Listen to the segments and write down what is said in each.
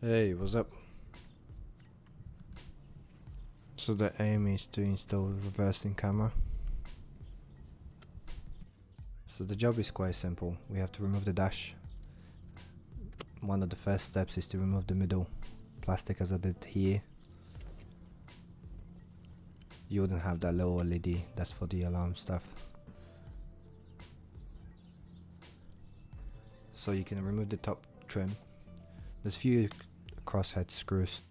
Hey, what's up? So the aim is to install reversing camera. So the job is quite simple. We have to remove the dash. One of the first steps is to remove the middle plastic as I did here. You wouldn't have that little LED, that's for the alarm stuff. So you can remove the top trim. There's few crosshead screws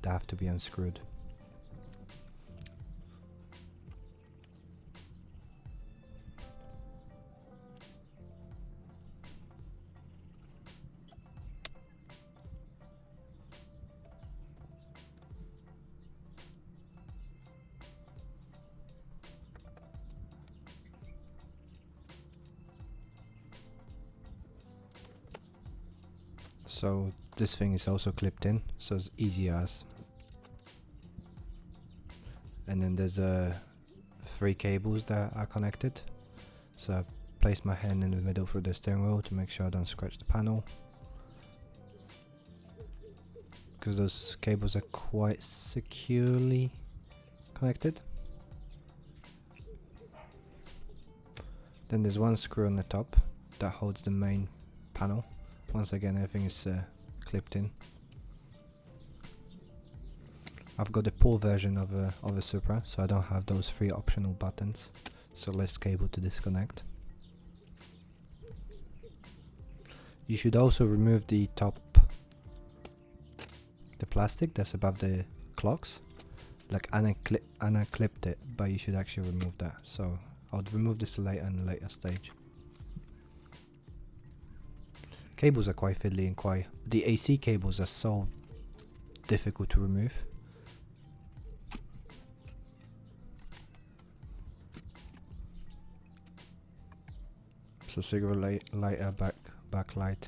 that have to be unscrewed. So this thing is also clipped in, so it's easy as. And then there's 3 cables that are connected. So I place my hand in the middle through the steering wheel to make sure I don't scratch the panel, because those cables are quite securely connected. Then there's one screw on the top that holds the main panel. Once again, everything is clipped in. I've got the pull version of a Supra, so I don't have those 3 optional buttons, so less cable to disconnect. You should also remove the top, the plastic that's above the clocks. Like Anna clipped it, but you should actually remove that. So I'll remove this later in a later stage. Cables are quite fiddly and the AC cables are so difficult to remove. So cigarette lighter, backlight,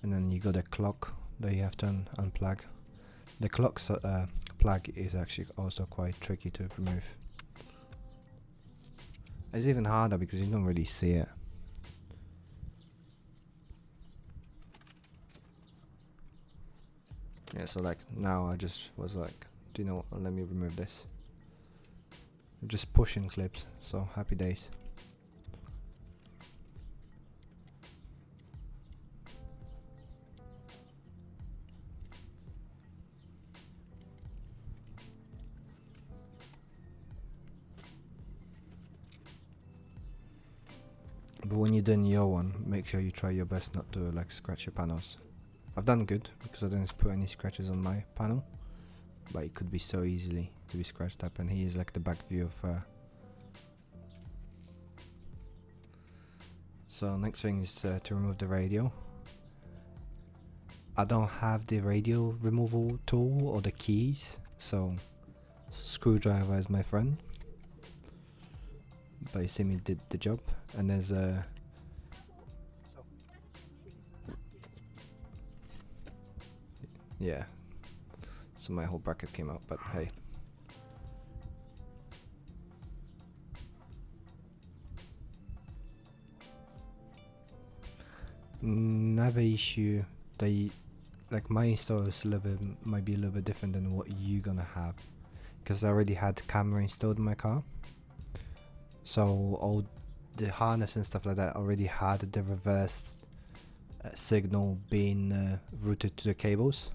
and then you got a clock that you have to unplug. The clock's plug is actually also quite tricky to remove. It's even harder because you don't really see it. Yeah, so like now I just was like, do you know what, let me remove this. Just pushing clips, so happy days. But when you're doing your one, make sure you try your best not to like scratch your panels. I've done good because I didn't put any scratches on my panel, but it could be so easily to be scratched up, and here's like the back view of So next thing is to remove the radio. I don't have the radio removal tool or the keys, so screwdriver is my friend. But you see me did the job, and there's a yeah, so my whole bracket came out, but hey. Another issue, like my install is might be a little bit different than what you're gonna have, because I already had camera installed in my car, so all the harness and stuff like that already had the reverse signal being routed to the cables.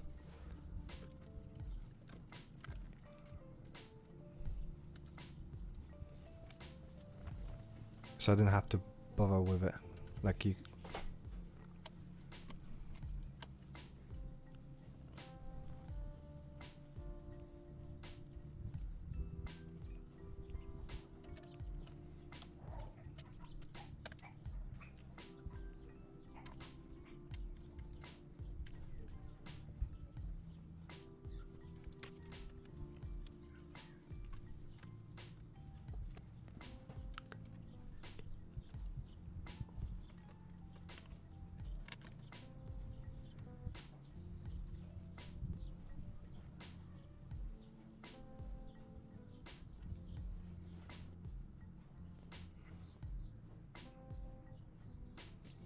So I didn't have to bother with it, like you.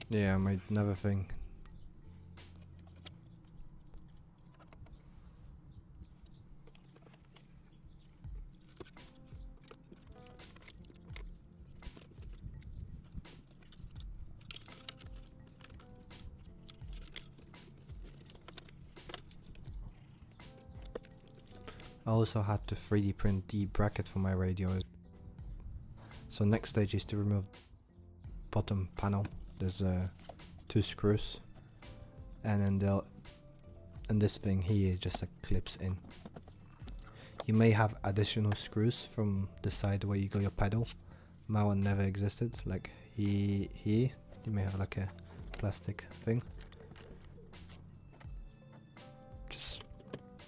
Yeah, my another thing. I also had to 3D print the bracket for my radio. So next stage is to remove bottom panel. There's 2 screws, and then this thing here just like clips in. You may have additional screws from the side where you got your pedal. My one never existed. Like here you may have like a plastic thing. Just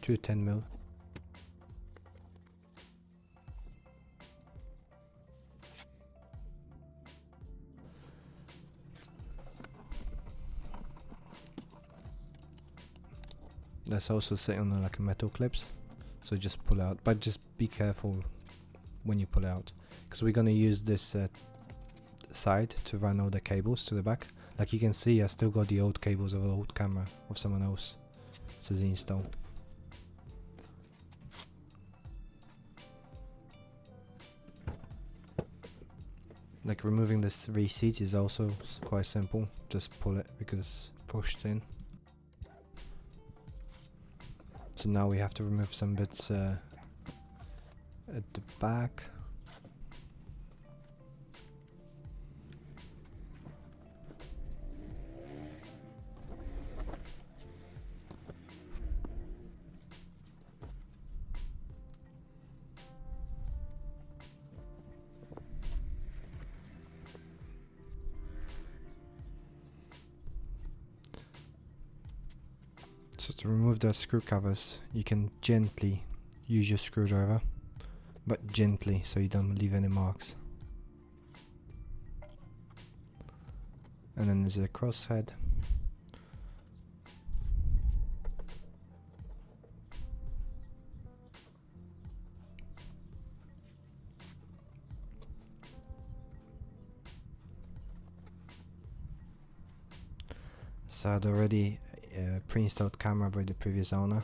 2 10mm. That's also sitting on like a metal clips, so just pull out, but just be careful when you pull out, because we're gonna use this side to run all the cables to the back. Like you can see, I still got the old cables of the old camera of someone else. It says install. Like removing this receipt is also quite simple. Just pull it because it's pushed in. So now we have to remove some bits at the back. So to remove the screw covers, you can gently use your screwdriver, but gently so you don't leave any marks. And then there's a crosshead. So I'd already pre-installed camera by the previous owner.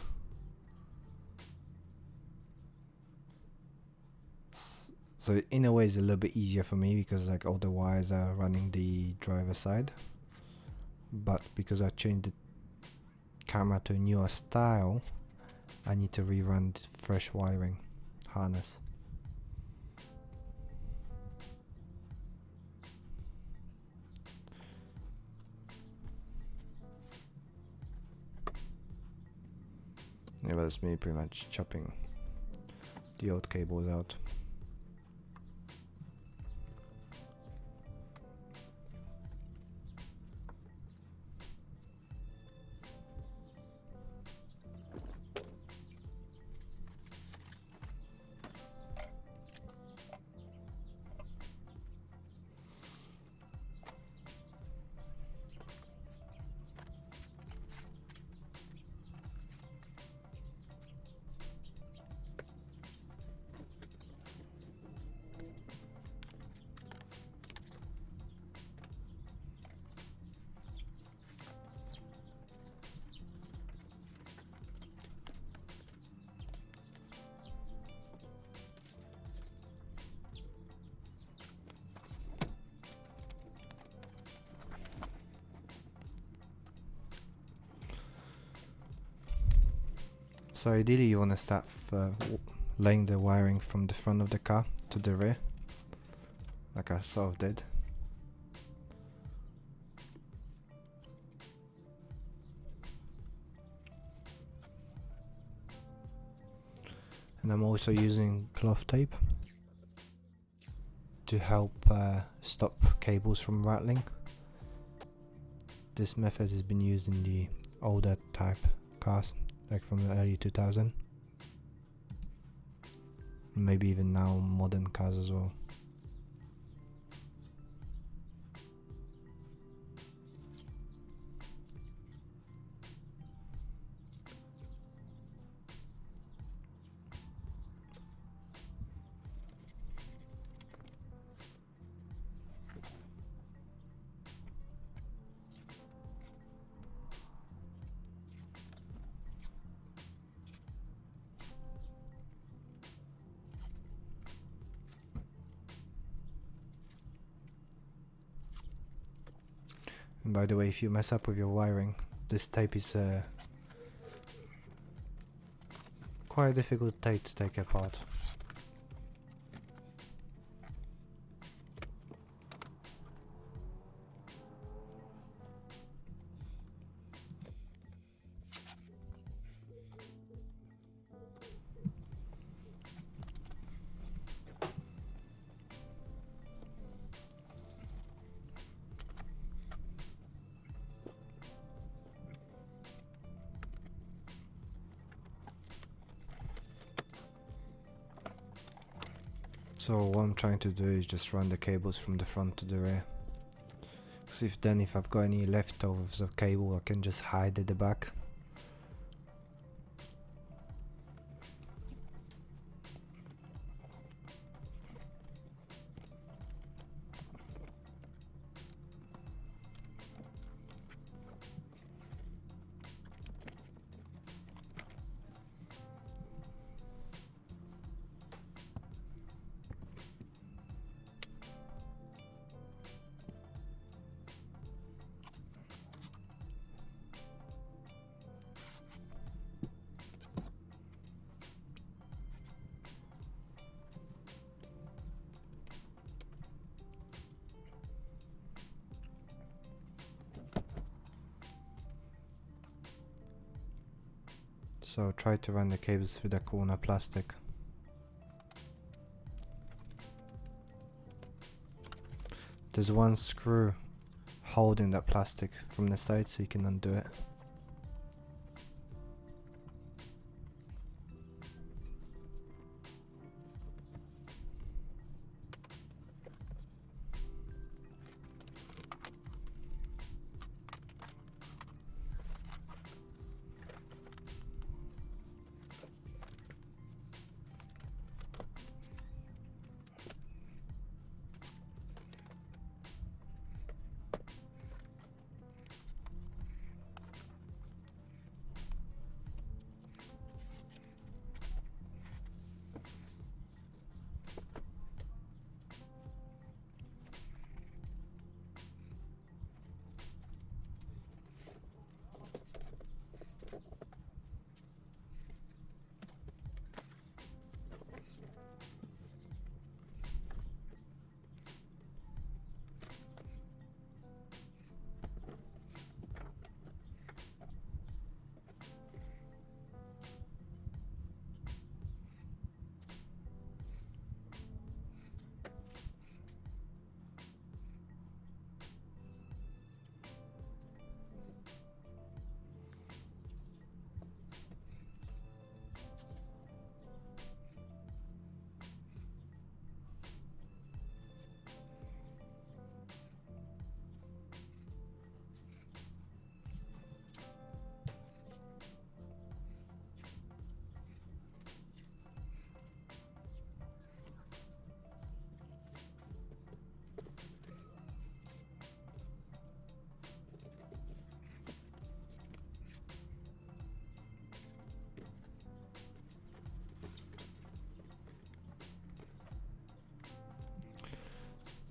So in a way it's a little bit easier for me because like all the wires are running the driver side, but because I changed the camera to a newer style, I need to rerun the fresh wiring harness. Yeah, but that's me pretty much chopping the old cables out. So ideally you want to start laying the wiring from the front of the car to the rear, like I sort of did. And I'm also using cloth tape to help stop cables from rattling. This method has been used in the older type cars, like from the early 2000s. Maybe even now modern cars as well. And by the way, if you mess up with your wiring, this tape is quite difficult tape to take apart. So what I'm trying to do is just run the cables from the front to the rear. Because if I've got any leftovers of cable, I can just hide at the back. So try to run the cables through the corner plastic. There's one screw holding that plastic from the side, so you can undo it.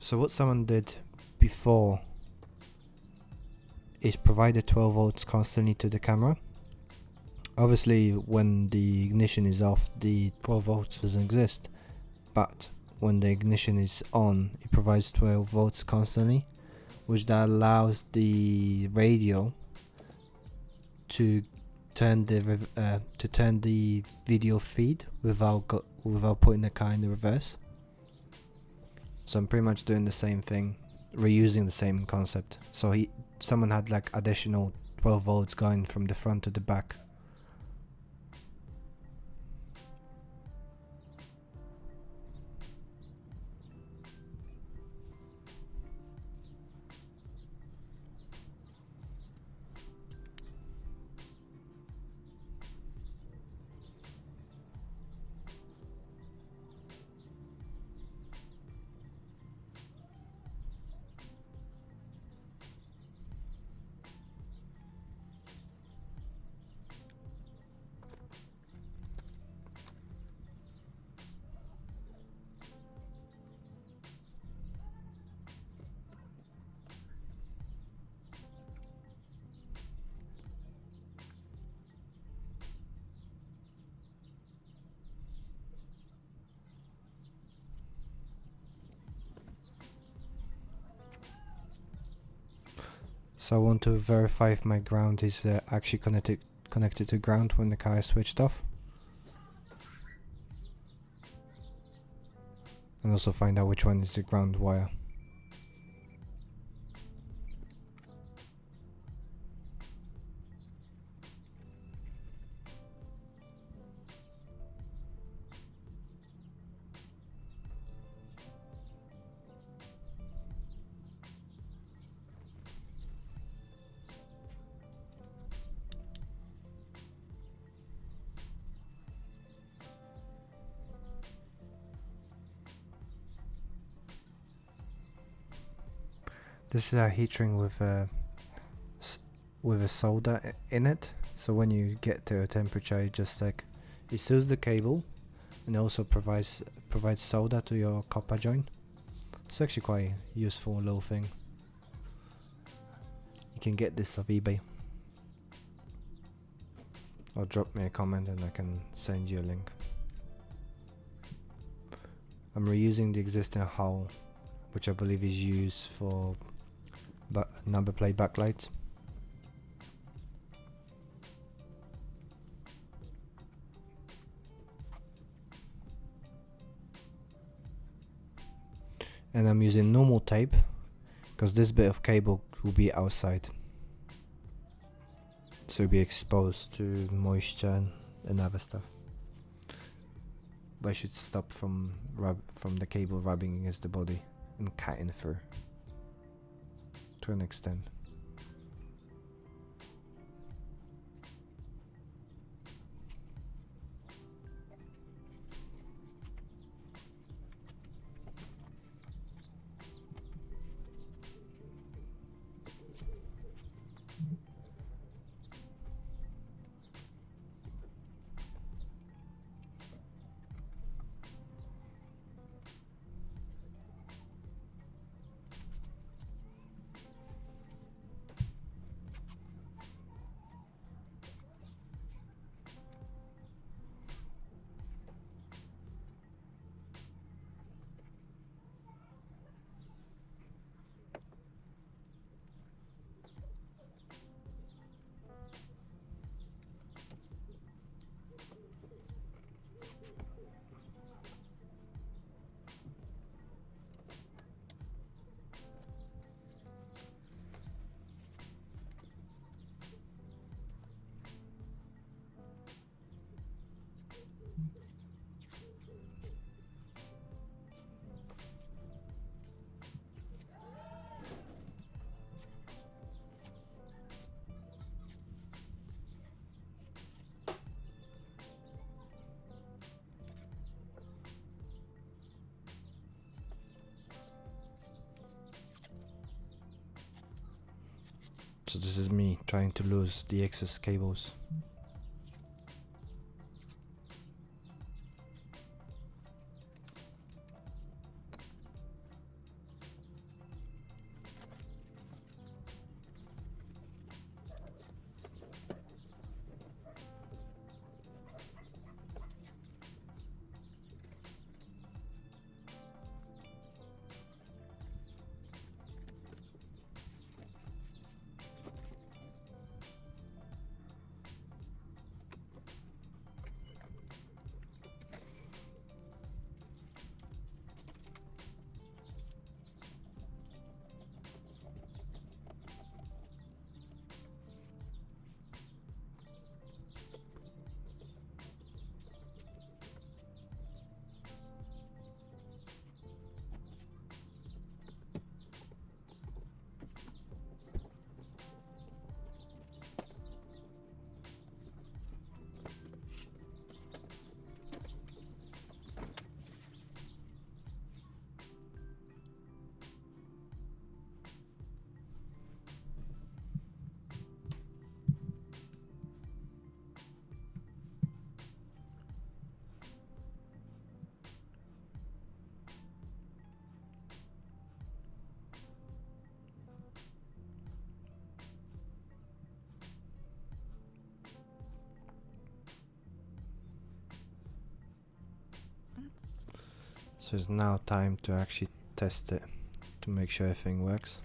So what someone did before is provided 12 volts constantly to the camera. Obviously when the ignition is off, the 12 volts doesn't exist, but when the ignition is on, it provides 12 volts constantly, which that allows the radio to turn the video feed without putting the car in the reverse. So I'm pretty much doing the same thing, reusing the same concept. So someone had like additional 12 volts going from the front to the back. So I want to verify if my ground is actually connected to ground when the car is switched off. And also find out which one is the ground wire. This is a heat shrink with a solder in it. So when you get to a temperature, it just like it seals the cable, and also provides solder to your copper joint. It's actually quite a useful little thing. You can get this off eBay. Or drop me a comment and I can send you a link. I'm reusing the existing hull, which I believe is used for number plate backlights. And I'm using normal tape because this bit of cable will be outside, so it'll be exposed to moisture and other stuff. But I should stop from the cable rubbing against the body and cutting through to an extent. So this is me trying to lose the excess cables. So it's now time to actually test it to make sure everything works.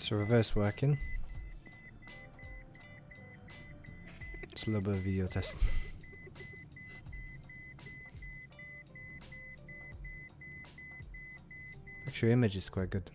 So reverse working. It's a little bit of video test. Actually, image is quite good.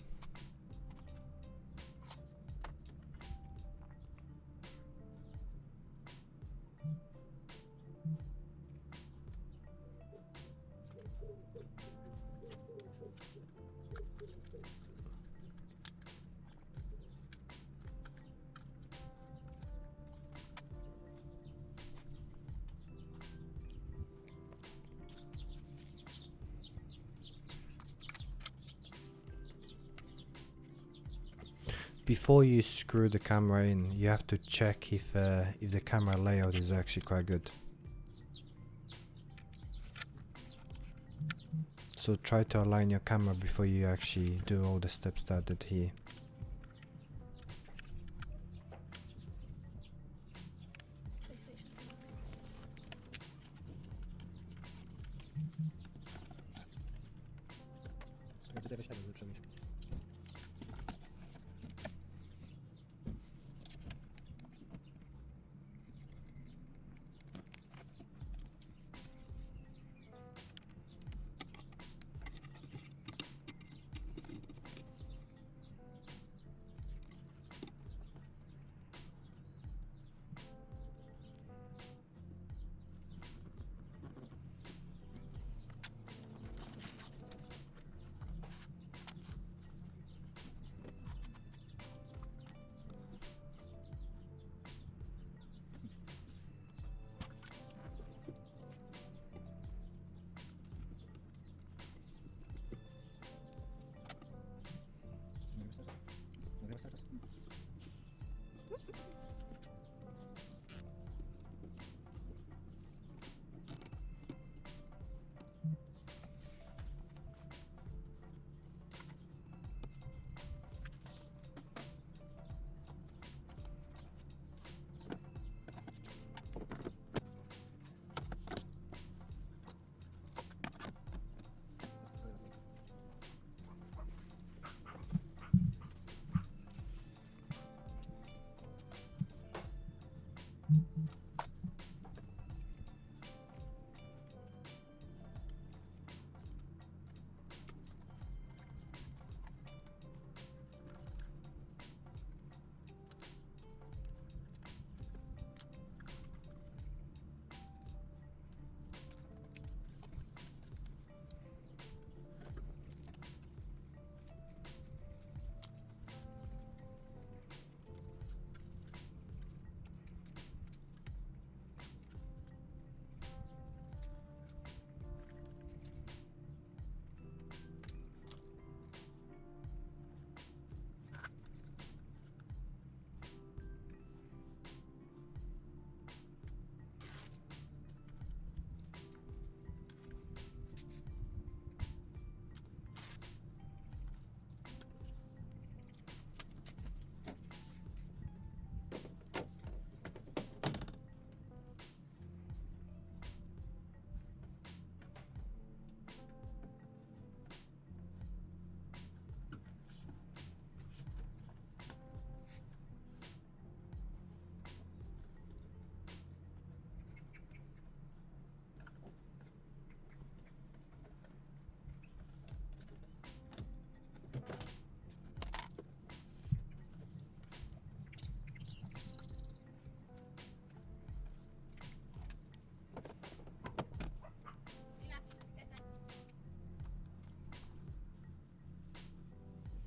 Before you screw the camera in, you have to check if the camera layout is actually quite good. So try to align your camera before you actually do all the steps that I did here.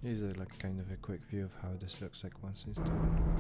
Here's a like kind of a quick view of how this looks like once it's done.